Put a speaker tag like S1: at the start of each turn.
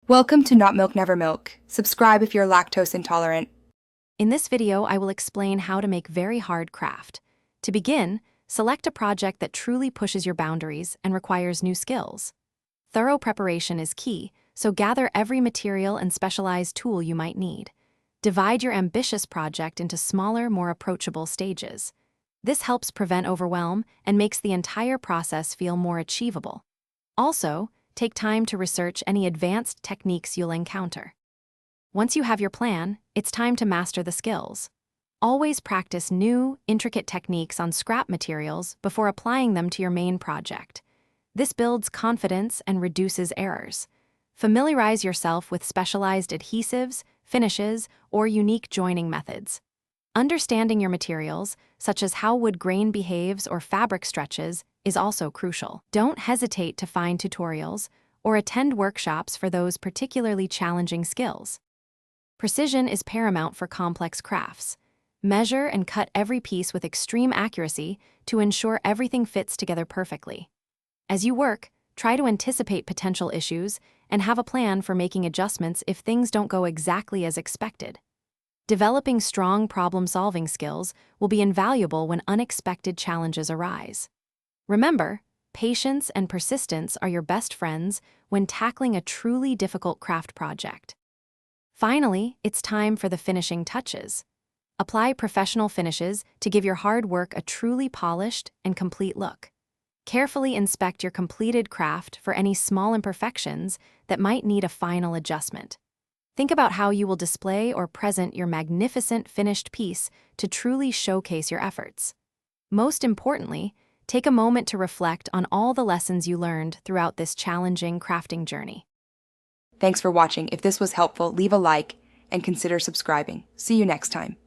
S1: Welcome to Not Milk Never Milk. Subscribe if you're lactose intolerant.
S2: In this video, I will explain how to make very hard craft. To begin, select a project that truly pushes your boundaries and requires new skills. Thorough preparation is key, so gather every material and specialized tool you might need. Divide your ambitious project into smaller, more approachable stages. This helps prevent overwhelm and makes the entire process feel more achievable. Also, take time to research any advanced techniques you'll encounter. Once you have your plan, it's time to master the skills. Always practice new, intricate techniques on scrap materials before applying them to your main project. This builds confidence and reduces errors. Familiarize yourself with specialized adhesives, finishes, or unique joining methods. Understanding your materials, such as how wood grain behaves or fabric stretches, is also crucial. Don't hesitate to find tutorials or attend workshops for those particularly challenging skills. Precision is paramount for complex crafts. Measure and cut every piece with extreme accuracy to ensure everything fits together perfectly. As you work, try to anticipate potential issues and have a plan for making adjustments if things don't go exactly as expected. Developing strong problem-solving skills will be invaluable when unexpected challenges arise. Remember, patience and persistence are your best friends when tackling a truly difficult craft project. Finally, it's time for the finishing touches. Apply professional finishes to give your hard work a truly polished and complete look. Carefully inspect your completed craft for any small imperfections that might need a final adjustment. Think about how you will display or present your magnificent finished piece to truly showcase your efforts. Most importantly, take a moment to reflect on all the lessons you learned throughout this challenging crafting journey.
S1: Thanks for watching. If this was helpful, leave a like and consider subscribing. See you next time.